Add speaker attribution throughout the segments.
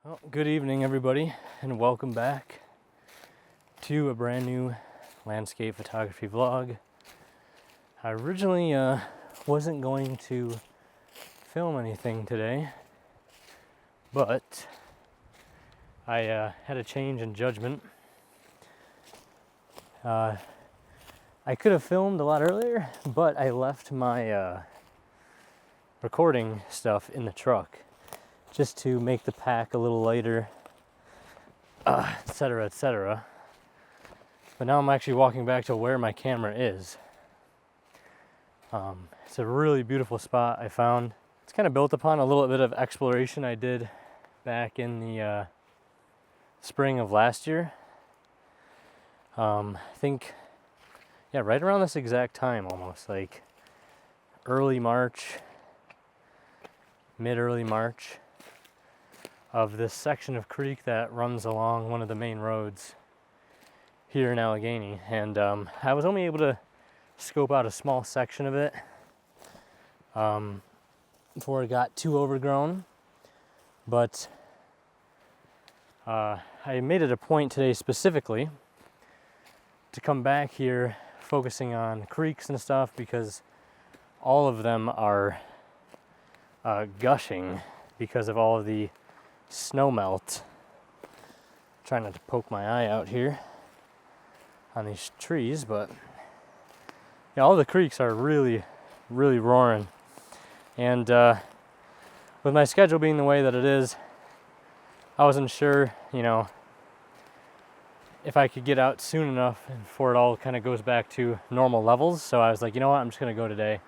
Speaker 1: Well, good evening, everybody, and welcome back to a brand new landscape photography vlog. I originally wasn't going to film anything today, but I had a change in judgment. I could have filmed a lot earlier, but I left my recording stuff in the truck just to make the pack a little lighter, etc., etc. But now I'm actually walking back to where my camera is. It's a really beautiful spot I found. It's kind of built upon a little bit of exploration I did back in the spring of last year. I think, yeah, right around this exact time almost, like early March, mid-early March, of this section of creek that runs along one of the main roads here in Allegany. And I was only able to scope out a small section of it before it got too overgrown. But I made it a point today specifically to come back here focusing on creeks and stuff, because all of them are gushing because of all of the snow melt. Trying not to poke my eye out here on these trees, but yeah, all the creeks are really roaring. And with my schedule being the way that it is, I wasn't sure, if I could get out soon enough before it all kind of goes back to normal levels. So I was like, you know what, I'm just gonna go today.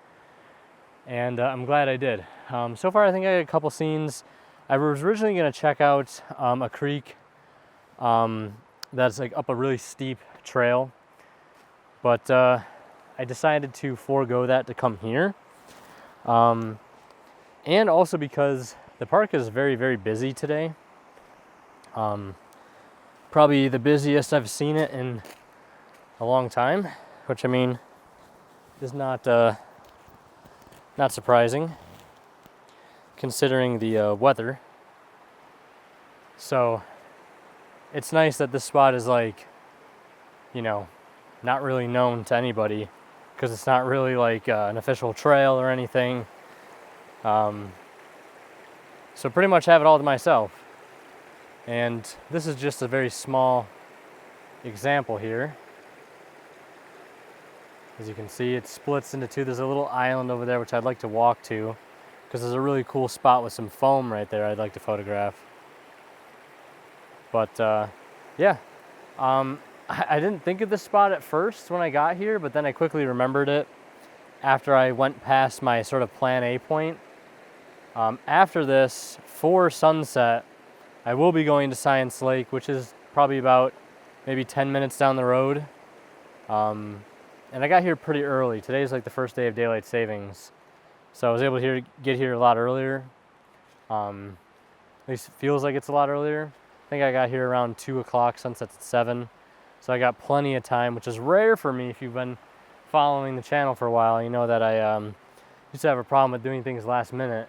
Speaker 1: And I'm glad I did. So far I think I got a couple scenes. I was originally going to check out a creek that's like up a really steep trail, but I decided to forego that to come here. And also because the park is very busy today. Probably the busiest I've seen it in a long time, which I mean is not surprising considering the weather. So it's nice that this spot is like, not really known to anybody, because it's not really like an official trail or anything. So pretty much have it all to myself. And this is just a very small example here. As you can see, it splits into two. There's a little island over there which I'd like to walk to, because there's a really cool spot with some foam right there I'd like to photograph. But yeah, I didn't think of this spot at first when I got here, but then I quickly remembered it after I went past my sort of plan A point. After this, for sunset, I will be going to Science Lake, which is probably about maybe 10 minutes down the road. And I got here pretty early. Today's like the first day of daylight savings, so I was able to get here a lot earlier. At least it feels like it's a lot earlier. I think I got here around 2 o'clock, sunset's at 7. So I got plenty of time, which is rare for me. If you've been following the channel for a while, you know that I used to have a problem with doing things last minute.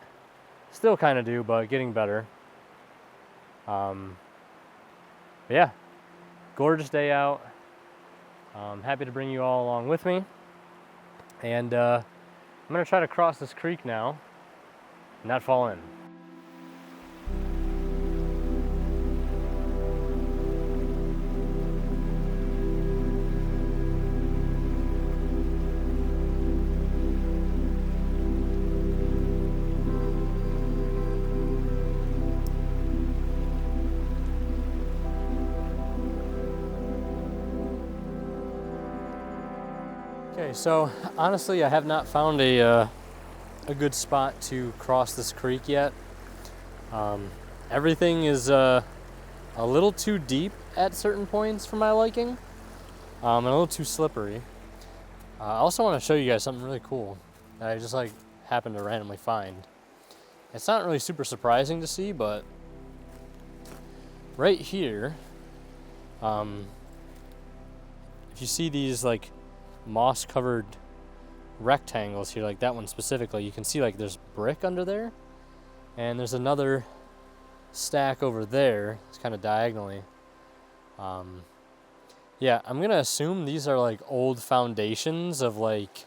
Speaker 1: Still kind of do, but getting better. But yeah, gorgeous day out. Happy to bring you all along with me. And I'm going to try to cross this creek now and not fall in. Okay, so honestly, I have not found a good spot to cross this creek yet. Everything is a little too deep at certain points for my liking, and a little too slippery. I also want to show you guys something really cool that I just happened to randomly find. It's not really super surprising to see, but right here, if you see these moss covered rectangles here, like that one specifically, you can see there's brick under there, and there's another stack over there. It's kind of diagonally. Yeah, I'm gonna assume these are like old foundations of like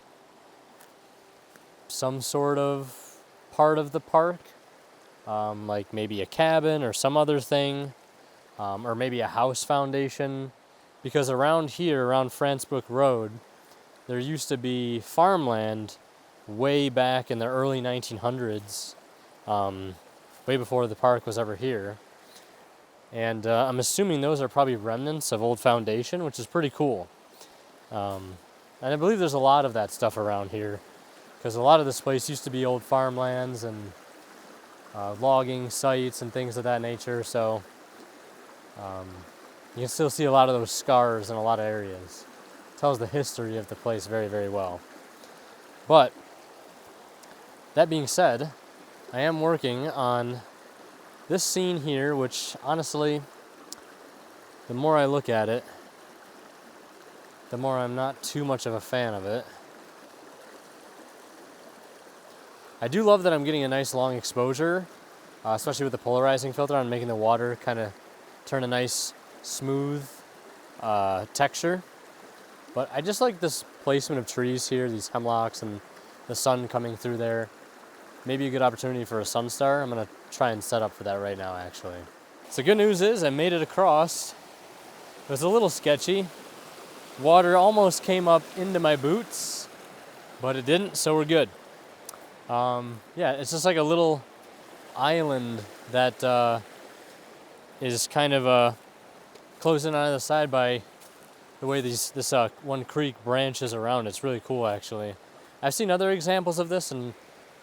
Speaker 1: some sort of part of the park, like maybe a cabin or some other thing, or maybe a house foundation, because around here, around Francebrook Road, there used to be farmland way back in the early 1900s, way before the park was ever here. And I'm assuming those are probably remnants of old foundation, which is pretty cool. And I believe there's a lot of that stuff around here, because a lot of this place used to be old farmlands and logging sites and things of that nature. So you can still see a lot of those scars in a lot of areas. It tells the history of the place very, very well. But that being said, I am working on this scene here, which honestly, the more I look at it, the more I'm not too much of a fan of it. I do love that I'm getting a nice long exposure, especially with the polarizing filter on, making the water kind of turn a nice smooth texture. But I just like this placement of trees here, these hemlocks and the sun coming through there. Maybe a good opportunity for a sun star. I'm gonna try and set up for that right now, actually. So good news is I made it across. It was a little sketchy. Water almost came up into my boots, but it didn't, so we're good. Yeah, it's just like a little island that is kind of closed in on the side by the way this one creek branches around. It's really cool, actually. I've seen other examples of this in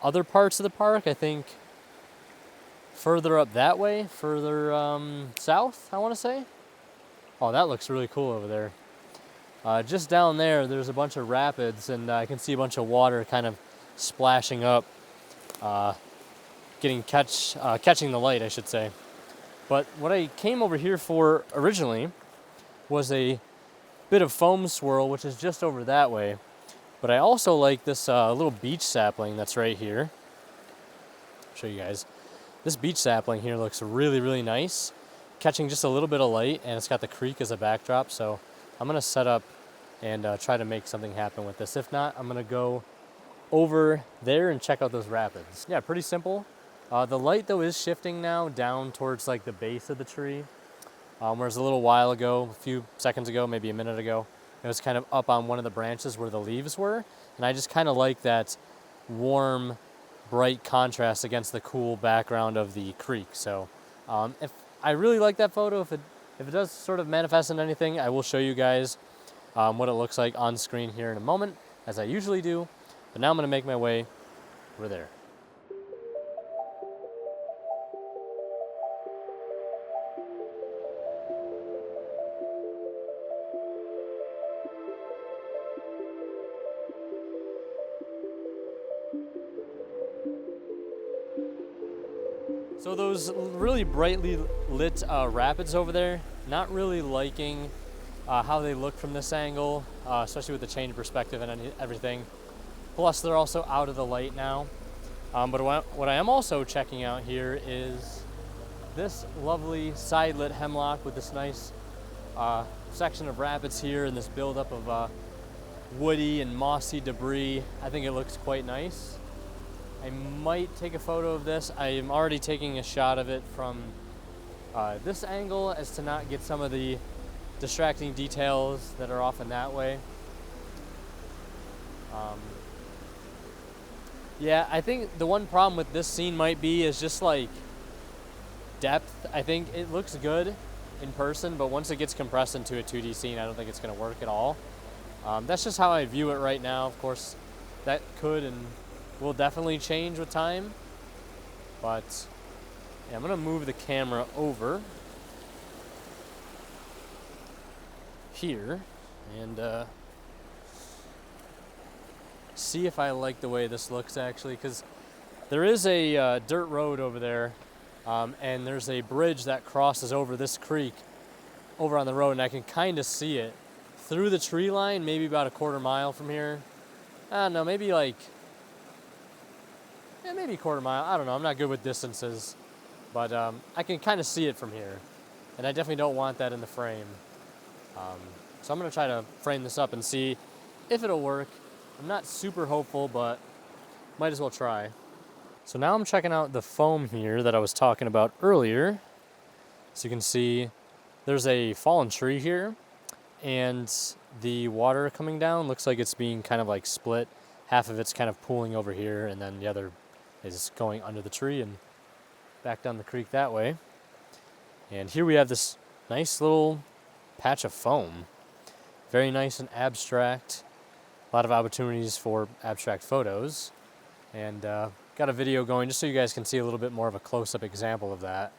Speaker 1: other parts of the park. I think further up that way, further south, I want to say. Oh, that looks really cool over there. Just down there, there's a bunch of rapids, and I can see a bunch of water kind of splashing up, catching the light, I should say. But what I came over here for originally was a bit of foam swirl, which is just over that way. But I also like this little beech sapling that's right here. I'll show you guys. This beech sapling here looks really, really nice, catching just a little bit of light, and it's got the creek as a backdrop. So I'm gonna set up and try to make something happen with this. If not, I'm gonna go over there and check out those rapids. Yeah, pretty simple. The light though is shifting now down towards like the base of the tree, whereas a little while ago, a few seconds ago, maybe a minute ago, it was kind of up on one of the branches where the leaves were, and I just kind of like that warm, bright contrast against the cool background of the creek. So if I really like that photo, if it does sort of manifest in anything, I will show you guys what it looks like on screen here in a moment, as I usually do. But now I'm going to make my way over there. So those really brightly lit rapids over there, not really liking how they look from this angle, especially with the change of perspective and everything. Plus, they're also out of the light now. But what I am also checking out here is this lovely side-lit hemlock with this nice section of rapids here and this buildup of woody and mossy debris. I think it looks quite nice. I might take a photo of this. I am already taking a shot of it from this angle as to not get some of the distracting details that are off in that way. Yeah, I think the one problem with this scene might be is just like depth. I think it looks good in person, but once it gets compressed into a 2D scene, I don't think it's going to work at all. That's just how I view it right now. Of course, that could and will definitely change with time. But yeah, I'm going to move the camera over here and see if I like the way this looks, actually, because there is a dirt road over there, and there's a bridge that crosses over this creek over on the road, and I can kind of see it through the tree line, maybe about a quarter mile from here. I don't know, maybe like, yeah, maybe a quarter mile. I don't know, I'm not good with distances. but I can kind of see it from here, and I definitely don't want that in the frame. So I'm going to try to frame this up and see if it'll work. I'm not super hopeful, but might as well try. So now I'm checking out the foam here that I was talking about earlier. So you can see there's a fallen tree here, and the water coming down looks like it's being kind of like split. Half of it's kind of pooling over here, and then the other is going under the tree and back down the creek that way. And here we have this nice little patch of foam. Very nice and abstract. A lot of opportunities for abstract photos. And got a video going just so you guys can see a little bit more of a close-up example of that.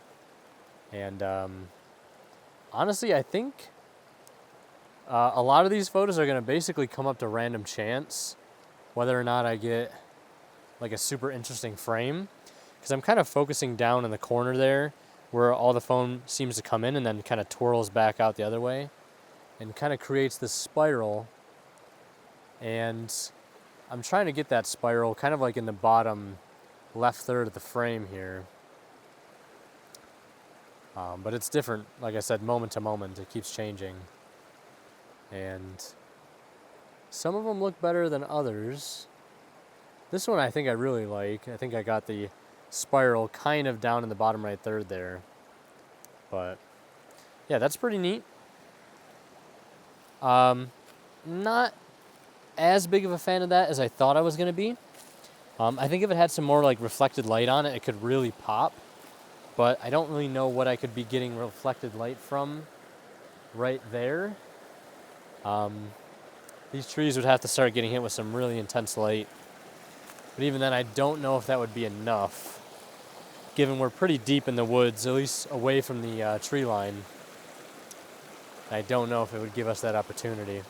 Speaker 1: And honestly, I think a lot of these photos are going to basically come up to random chance, whether or not I get like a super interesting frame. Because I'm kind of focusing down in the corner there where all the foam seems to come in and then kind of twirls back out the other way and kind of creates this spiral. And I'm trying to get that spiral kind of like in the bottom left third of the frame here. But it's different, like I said, moment to moment. It keeps changing. And some of them look better than others. This one I think I really like. I think I got the spiral kind of down in the bottom right third there. But yeah, that's pretty neat. Not as big of a fan of that as I thought I was going to be. I think if it had some more like reflected light on it, it could really pop. But I don't really know what I could be getting reflected light from right there. These trees would have to start getting hit with some really intense light. But even then, I don't know if that would be enough, given we're pretty deep in the woods, at least away from the tree line. I don't know if it would give us that opportunity.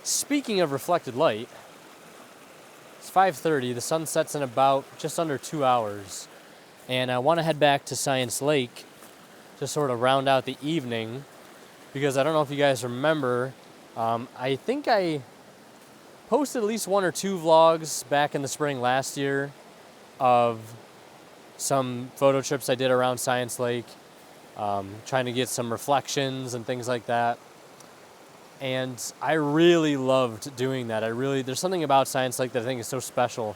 Speaker 1: Speaking of reflected light, it's 5:30. The sun sets in about just under 2 hours. And I want to head back to Science Lake to sort of round out the evening, because I don't know if you guys remember, I think I posted at least 1 or 2 vlogs back in the spring last year of some photo trips I did around Science Lake, trying to get some reflections and things like that. And I really loved doing that. There's something about Science Lake that I think is so special,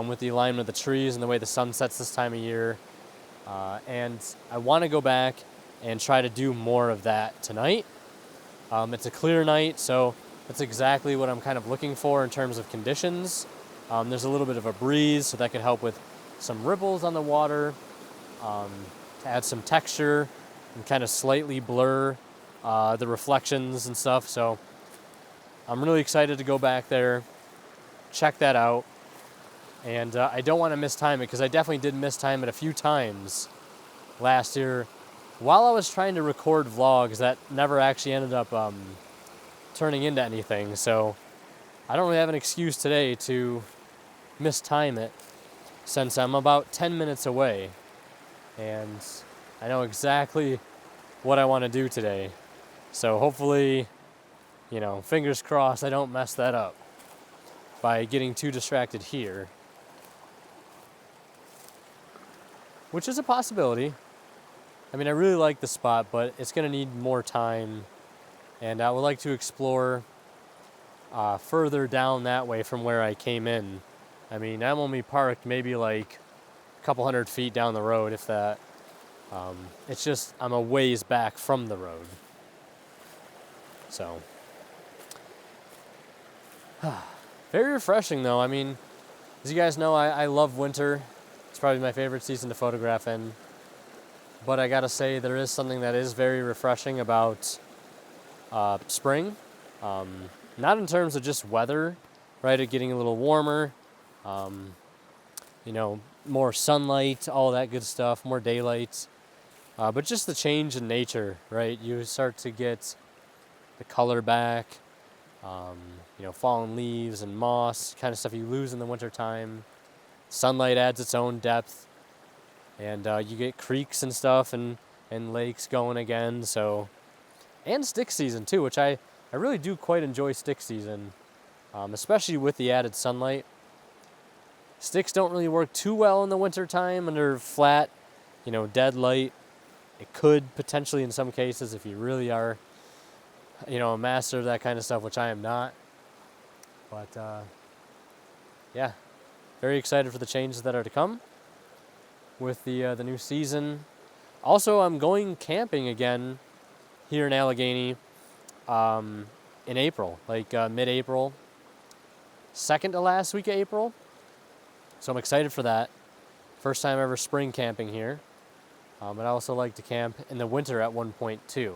Speaker 1: with the alignment of the trees and the way the sun sets this time of year. And I want to go back and try to do more of that tonight. It's a clear night, so that's exactly what I'm kind of looking for in terms of conditions. There's a little bit of a breeze, so that could help with some ripples on the water, to add some texture and kind of slightly blur the reflections and stuff. So I'm really excited to go back there, check that out. And I don't want to mistime it, because I definitely did mistime it a few times last year while I was trying to record vlogs that never actually ended up turning into anything. So I don't really have an excuse today to mistime it, since I'm about 10 minutes away and I know exactly what I want to do today. So hopefully, fingers crossed I don't mess that up by getting too distracted here, which is a possibility. I mean, I really like the spot, but it's going to need more time, and I would like to explore further down that way from where I came in. I mean, I'm only parked maybe like a couple 100 feet down the road, if that. It's just I'm a ways back from the road. So, very refreshing though. I mean, as you guys know, I love winter. It's probably my favorite season to photograph in. But I gotta say, there is something that is very refreshing about spring. Not in terms of just weather, right? It getting a little warmer, more sunlight, all that good stuff, more daylight. But just the change in nature, right? You start to get the color back, fallen leaves and moss, kind of stuff you lose in the wintertime. Sunlight adds its own depth, and you get creeks and stuff and lakes going again. So, and stick season too, which I really do quite enjoy stick season, especially with the added sunlight. Sticks don't really work too well in the winter time under flat, dead light. It could potentially in some cases if you really are, a master of that kind of stuff, which I am not. But yeah, very excited for the changes that are to come with the new season. Also, I'm going camping again here in Allegany in April, like mid-April, second to last week of April. So I'm excited for that. First time ever spring camping here. But I also like to camp in the winter at one point too.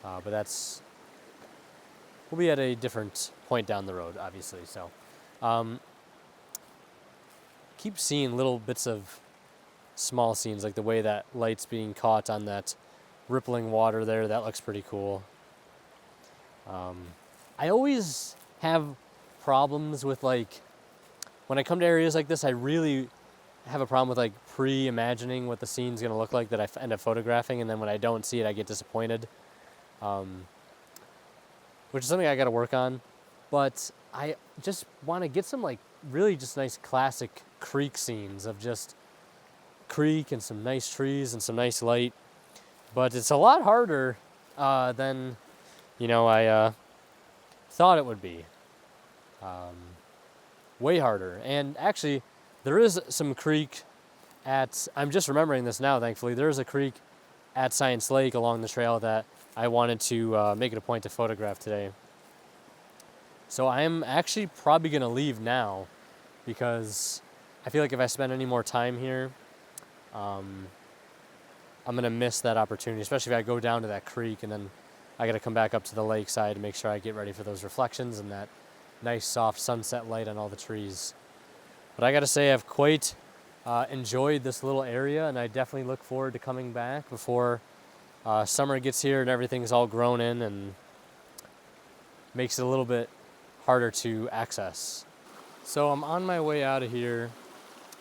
Speaker 1: But we'll be at a different point down the road, obviously. So keep seeing little bits of small scenes, like the way that light's being caught on that rippling water there. That looks pretty cool. I always have problems with, like, when I come to areas like this, I really have a problem with, like, pre-imagining what the scene's going to look like that I end up photographing, and then when I don't see it, I get disappointed, which is something I got to work on. But I just want to get some, like, really just nice classic creek scenes of just creek and some nice trees and some nice light. But it's a lot harder than, I thought it would be. Way harder. And actually, there is some creek I'm just remembering this now, thankfully. There is a creek at Science Lake along the trail that I wanted to make it a point to photograph today. So I am actually probably going to leave now because I feel like if I spend any more time here, I'm going to miss that opportunity, especially if I go down to that creek and then I got to come back up to the lakeside to make sure I get ready for those reflections and that nice soft sunset light on all the trees. But I got to say I've quite enjoyed this little area, and I definitely look forward to coming back before summer gets here and everything's all grown in and makes it a little bit harder to access. So I'm on my way out of here,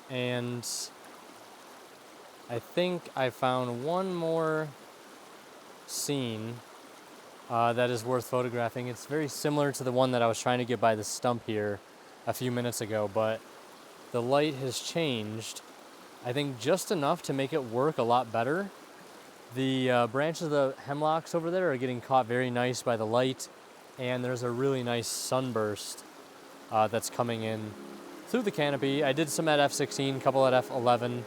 Speaker 1: and I think I found one more scene that is worth photographing. It's very similar to the one that I was trying to get by the stump here a few minutes ago, but the light has changed, I think just enough to make it work a lot better. The branches of the hemlocks over there are getting caught very nice by the light, and there's a really nice sunburst that's coming in through the canopy. I did some at f/16, a couple at f/11,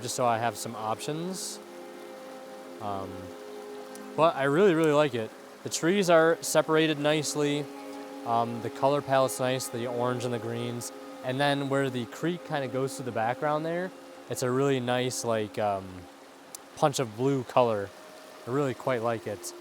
Speaker 1: just so I have some options. But I really, really like it. The trees are separated nicely. The color palette's nice, the orange and the greens. And then where the creek kind of goes through the background there, it's a really nice, like, punch of blue color. I really quite like it.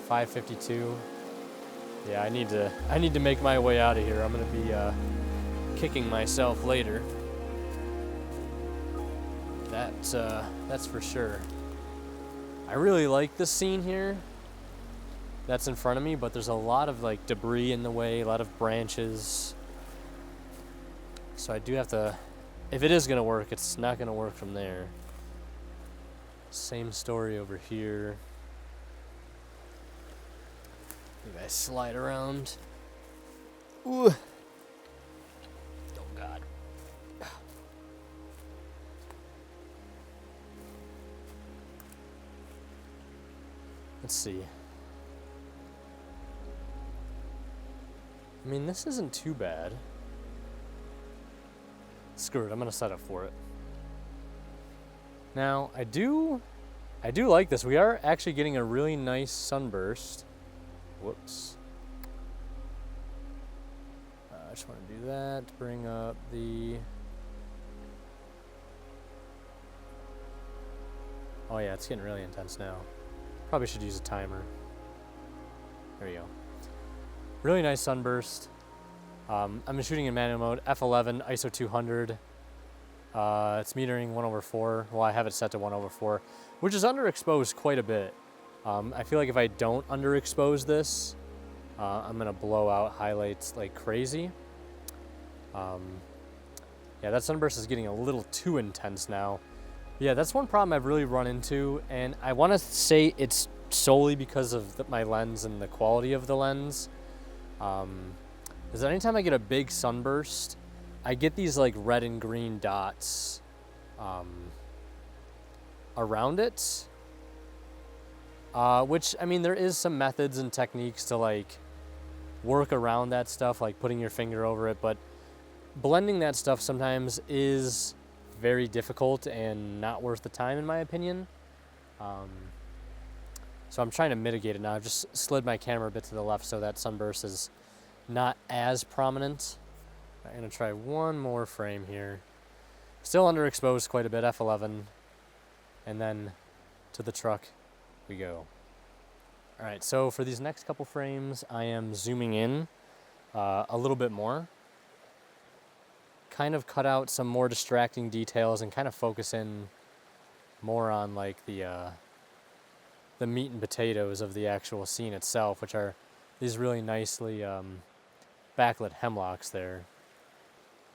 Speaker 1: .552. Yeah, I need to make my way out of here. I'm gonna be kicking myself later. That's for sure. I really like this scene here that's in front of me, but there's a lot of, like, debris in the way, a lot of branches. So I do have to, if it is gonna work, it's not gonna work from there. Same story over here. Maybe I slide around. Ooh. Oh, God. Let's see. I mean, this isn't too bad. Screw it, I'm gonna set up for it. Now, I do like this. We are actually getting a really nice sunburst. Whoops. I just want to do that to bring up the... Oh yeah, it's getting really intense now. Probably should use a timer. There you go. Really nice sunburst. I'm shooting in manual mode, f/11, ISO 200. It's metering 1/4. Well, I have it set to 1/4, which is underexposed quite a bit. I feel like if I don't underexpose this, I'm gonna blow out highlights like crazy. Yeah, that sunburst is getting a little too intense now. Yeah, that's one problem I've really run into, and I want to say it's solely because of my lens and the quality of the lens. Is that anytime I get a big sunburst, I get these like red and green dots around it. Which, I mean, there is some methods and techniques to like work around that stuff, like putting your finger over it, but blending that stuff sometimes is very difficult and not worth the time, in my opinion. So I'm trying to mitigate it now. I've just slid my camera a bit to the left so that sunburst is not as prominent. I'm gonna try one more frame here. Still underexposed quite a bit, f11, and then to the truck we go. All right, so for these next couple frames, I am zooming in a little bit more. Kind of cut out some more distracting details and kind of focus in more on like the meat and potatoes of the actual scene itself, which are these really nicely backlit hemlocks there.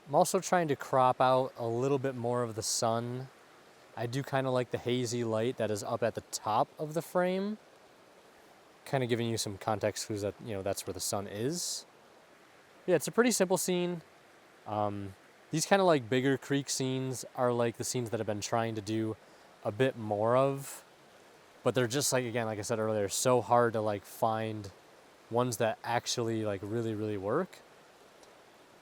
Speaker 1: I'm also trying to crop out a little bit more of the sun. I do kind of like the hazy light that is up at the top of the frame, kind of giving you some context clues that, you know, that's where the sun is. Yeah, it's a pretty simple scene. These kind of like bigger creek scenes are like the scenes that I've been trying to do a bit more of, but they're just like, again, like I said earlier, so hard to like find ones that actually like really work.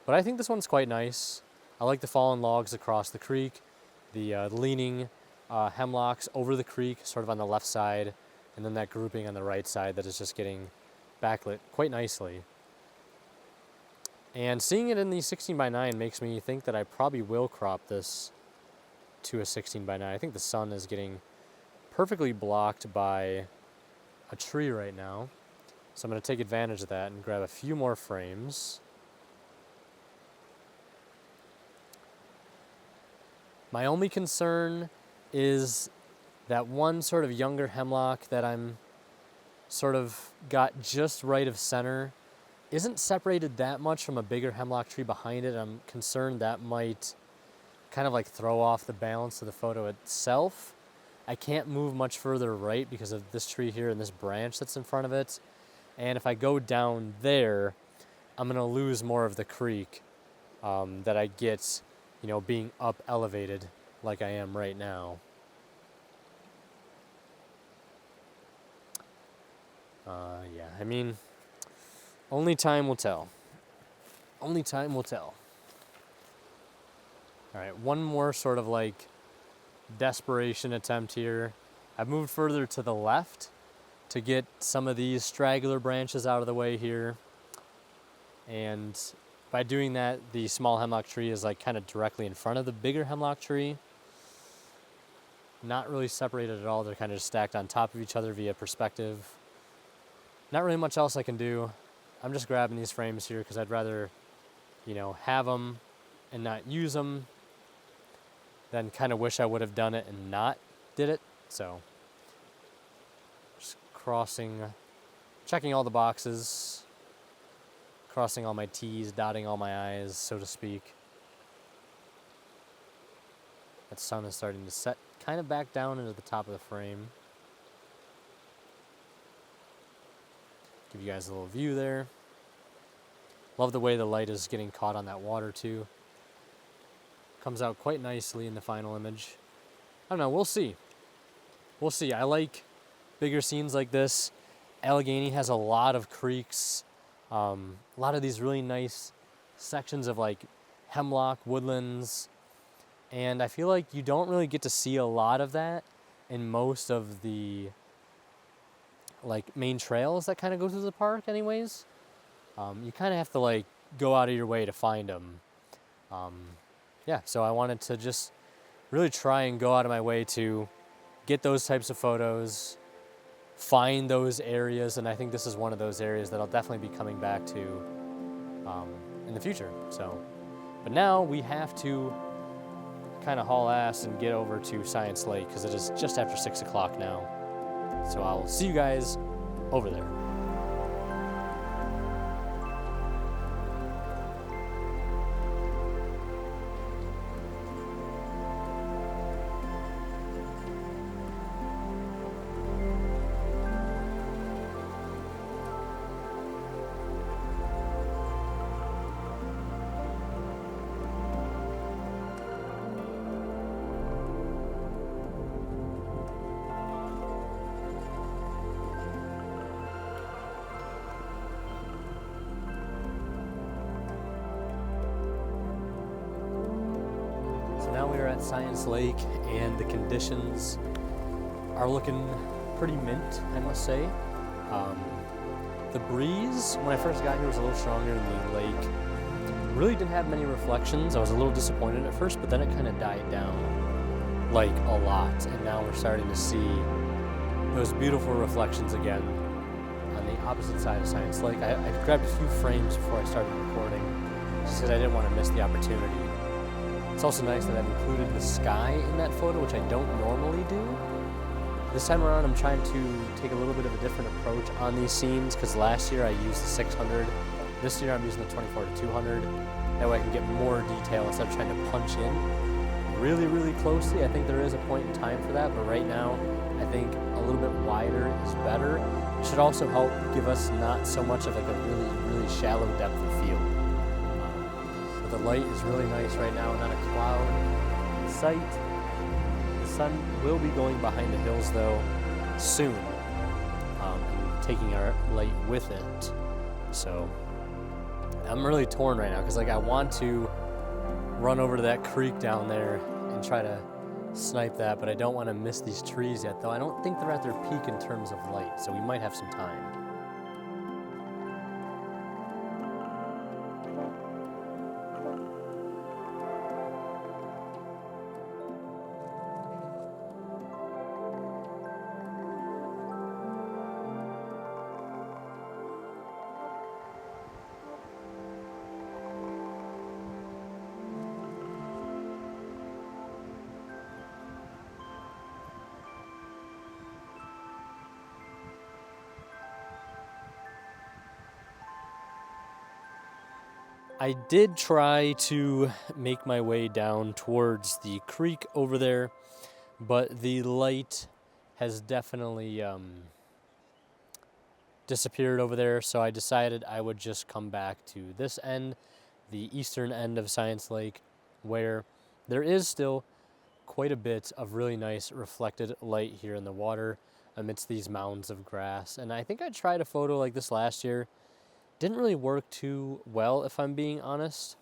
Speaker 1: But I think this one's quite nice. I like the fallen logs across the creek, the leaning hemlocks over the creek, sort of on the left side, and then that grouping on the right side that is just getting backlit quite nicely. And seeing it in the 16:9 makes me think that I probably will crop this to a 16:9. I think the sun is getting perfectly blocked by a tree right now. So I'm going to take advantage of that and grab a few more frames. My only concern is that one sort of younger hemlock that I'm sort of got just right of center isn't separated that much from a bigger hemlock tree behind it. I'm concerned that might kind of like throw off the balance of the photo itself. I can't move much further right because of this tree here and this branch that's in front of it. And if I go down there, I'm going to lose more of the creek that I get, you know, being up elevated like I am right now. Yeah, I mean, only time will tell. Only time will tell. All right, one more sort of like desperation attempt here. I've moved further to the left to get some of these straggler branches out of the way here. And by doing that, the small hemlock tree is like kind of directly in front of the bigger hemlock tree. Not really separated at all. They're kind of just stacked on top of each other via perspective. Not really much else I can do. I'm just grabbing these frames here because I'd rather, you know, have them and not use them than kind of wish I would have done it and not did it. So just checking all the boxes, crossing all my T's, dotting all my I's, so to speak. That sun is starting to set kind of back down into the top of the frame. Give you guys a little view there. Love the way the light is getting caught on that water too. Comes out quite nicely in the final image. I don't know, we'll see. We'll see. I like bigger scenes like this. Allegany has a lot of creeks, a lot of these really nice sections of like hemlock woodlands, and I feel like you don't really get to see a lot of that in most of the like main trails that kind of go through the park anyways. You kind of have to like go out of your way to find them. Yeah, so I wanted to just really try and go out of my way to get those types of photos, find those areas, and I think this is one of those areas that I'll definitely be coming back to in the future. So, but now we have to kind of haul ass and get over to Science Lake because it is just after 6 o'clock now. So I'll see you guys over there. we are at Science Lake, and the conditions are looking pretty mint, I must say. The breeze, when I first got here, was a little stronger in the lake. Really didn't have many reflections. I was a little disappointed at first, but then it kind of died down like a lot, and now we're starting to see those beautiful reflections again on the opposite side of Science Lake. I grabbed a few frames before I started recording, just because I didn't want to miss the opportunity. It's also nice that I've included the sky in that photo, which I don't normally do. This time around, I'm trying to take a little bit of a different approach on these scenes, because last year I used the 600. This year I'm using the 24 to 200. That way I can get more detail instead of trying to punch in really, really closely. I think there is a point in time for that, but right now I think a little bit wider is better. It should also help give us not so much of like a really, really shallow depth of field. But the light is really nice right now, not a cloud in sight. The sun will be going behind the hills though soon, and taking our light with it. So I'm really torn right now, because like I want to run over to that creek down there and try to snipe that, but I don't want to miss these trees yet, though I don't think they're at their peak in terms of light, so we might have some time. I did try to make my way down towards the creek over there, but the light has definitely disappeared over there, so I decided I would just come back to this end, the eastern end of Science Lake, where there is still quite a bit of really nice reflected light here in the water amidst these mounds of grass. And I think I tried a photo like this last year. Didn't really work too well, if I'm being honest.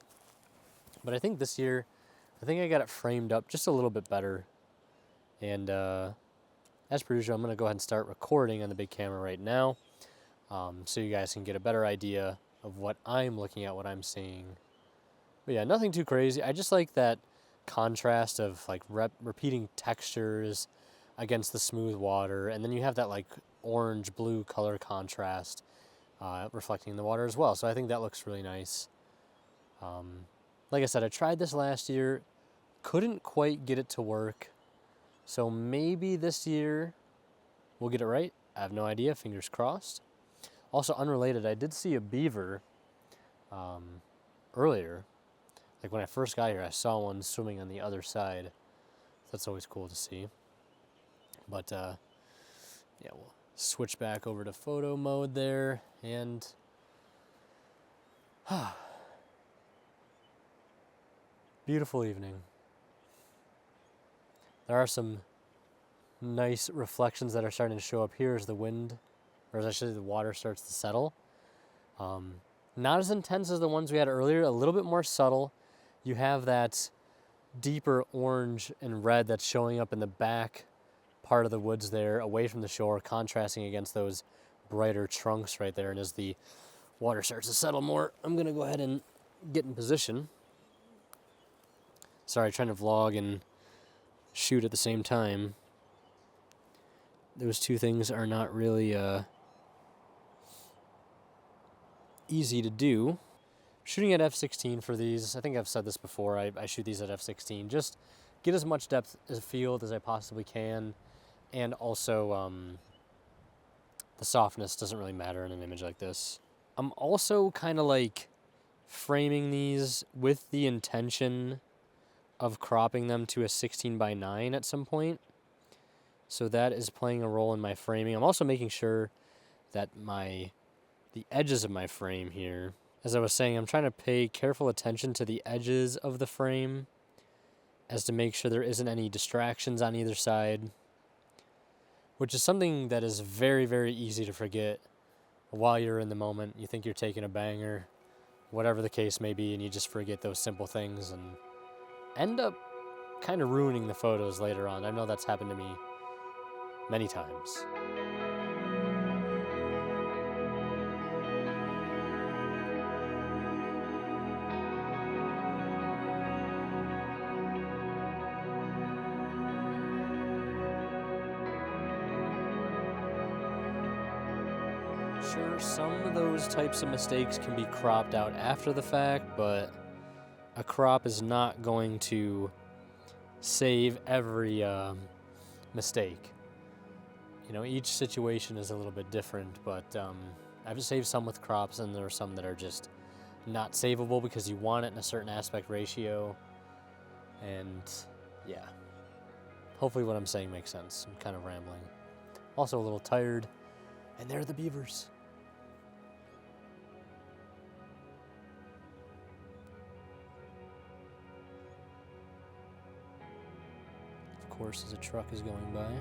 Speaker 1: But I think this year, I think I got it framed up just a little bit better. And as per usual, I'm going to go ahead and start recording on the big camera right now, so you guys can get a better idea of what I'm looking at, what I'm seeing. But yeah, nothing too crazy. I just like that contrast of like repeating textures against the smooth water. And then you have that like orange-blue color contrast reflecting in the water as well. So I think that looks really nice. Like I said, I tried this last year, couldn't quite get it to work. So maybe this year we'll get it right. I have no idea, fingers crossed. Also unrelated, I did see a beaver earlier. Like when I first got here, I saw one swimming on the other side. That's always cool to see. But yeah, we'll switch back over to photo mode there, and beautiful evening. There are some nice reflections that are starting to show up here as the wind, or as I should say, the water starts to settle. Not as intense as the ones we had earlier, a little bit more subtle. You have that deeper orange and red that's showing up in the back part of the woods there, away from the shore, contrasting against those brighter trunks right there. And as the water starts to settle more, I'm going to go ahead and get in position. Sorry, trying to vlog and shoot at the same time. Those two things are not really easy to do. Shooting at f/16 for these, I think I've said this before, I shoot these at f/16. Just get as much depth of field as I possibly can, and also the softness doesn't really matter in an image like this. I'm also kind of like framing these with the intention of cropping them to a 16:9 at some point. So that is playing a role in my framing. I'm also making sure that the edges of my frame here, as I was saying, I'm trying to pay careful attention to the edges of the frame as to make sure there isn't any distractions on either side, which is something that is very, very easy to forget while you're in the moment. You think you're taking a banger, whatever the case may be, and you just forget those simple things and end up kind of ruining the photos later on. I know that's happened to me many times. Sure, some of those types of mistakes can be cropped out after the fact, but a crop is not going to save every mistake. You know, each situation is a little bit different, but I've saved some with crops, and there are some that are just not savable because you want it in a certain aspect ratio. And yeah, hopefully what I'm saying makes sense. I'm kind of rambling. Also a little tired, and there are the beavers. Of course, as a truck is going by.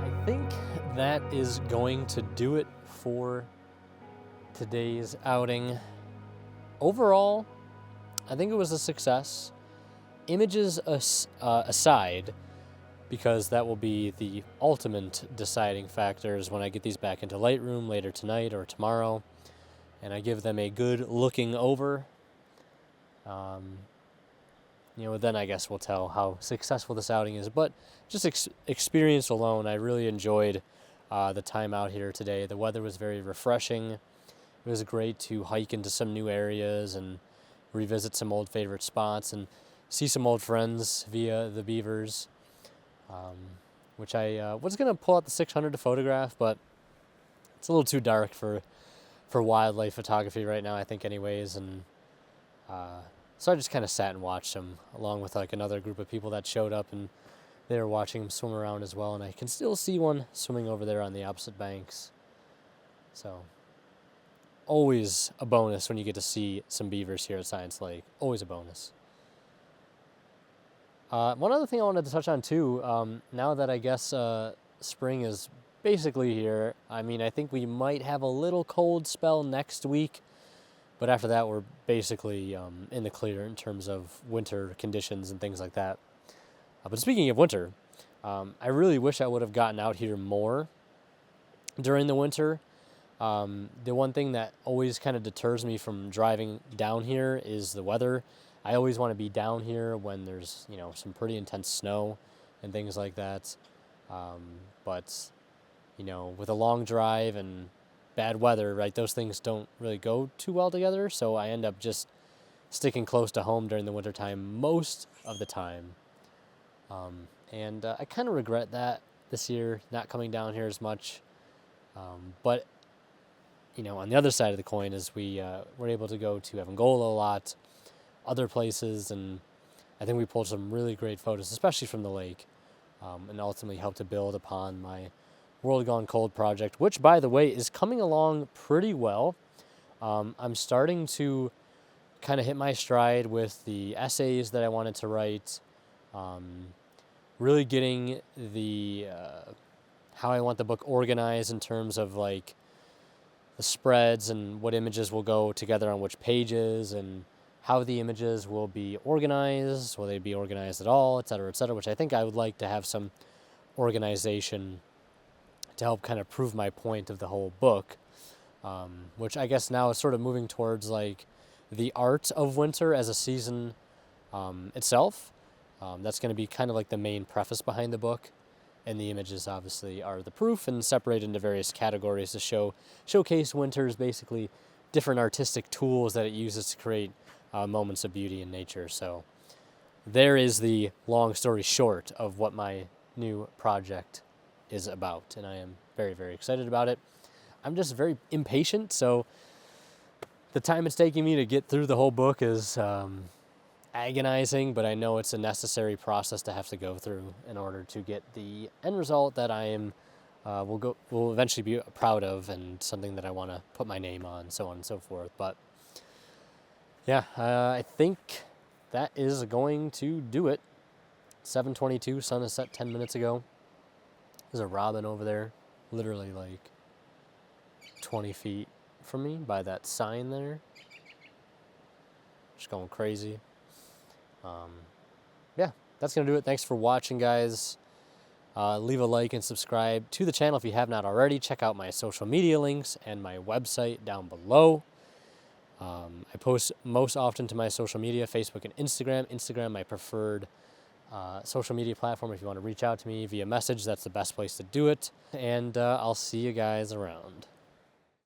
Speaker 1: I think that is going to do it for today's outing. Overall, I think it was a success. Images aside, because that will be the ultimate deciding factors when I get these back into Lightroom later tonight or tomorrow, and I give them a good looking over. Then I guess we'll tell how successful this outing is. But just experience alone, I really enjoyed the time out here today. The weather was very refreshing. It was great to hike into some new areas and revisit some old favorite spots and see some old friends via the beavers, which I was going to pull out the 600 to photograph, but it's a little too dark for wildlife photography right now, I think anyways. And so I just kind of sat and watched them along with like another group of people that showed up, and they were watching them swim around as well. And I can still see one swimming over there on the opposite banks. So always a bonus when you get to see some beavers here at Science Lake. Always a bonus. One other thing I wanted to touch on too, now that I guess spring is basically here, I mean, I think we might have a little cold spell next week, but after that we're basically in the clear in terms of winter conditions and things like that. But speaking of winter, I really wish I would have gotten out here more during the winter. The one thing that always kind of deters me from driving down here is the weather. I always want to be down here when there's, some pretty intense snow and things like that. But, with a long drive and bad weather, right, those things don't really go too well together. So I end up just sticking close to home during the wintertime most of the time. And I kind of regret that this year, not coming down here as much. But on the other side of the coin is we were able to go to Evangola a lot, other places, and I think we pulled some really great photos, especially from the lake, and ultimately helped to build upon my World Gone Cold project, which, by the way, is coming along pretty well. I'm starting to kind of hit my stride with the essays that I wanted to write, really getting the how I want the book organized in terms of like the spreads and what images will go together on which pages and how the images will be organized, will they be organized at all, et cetera, which I think I would like to have some organization to help kind of prove my point of the whole book, which I guess now is sort of moving towards like the art of winter as a season itself. That's going to be kind of like the main preface behind the book. And the images obviously are the proof and separated into various categories to showcase winter's basically different artistic tools that it uses to create moments of beauty in nature. So there is the long story short of what my new project is about, and I am very, very excited about it. I'm just very impatient, so the time it's taking me to get through the whole book is agonizing, but I know it's a necessary process to have to go through in order to get the end result that I am will eventually be proud of and something that I want to put my name on, so on and so forth. But Yeah, I think that is going to do it. 7:22, sun has set 10 minutes ago. There's a robin over there, literally like 20 feet from me by that sign there. Just going crazy. Yeah, that's going to do it. Thanks for watching, guys. Leave a like and subscribe to the channel if you have not already. Check out my social media links and my website down below. I post most often to my social media, Facebook and Instagram. Instagram, my preferred social media platform. If you want to reach out to me via message, that's the best place to do it. And I'll see you guys around.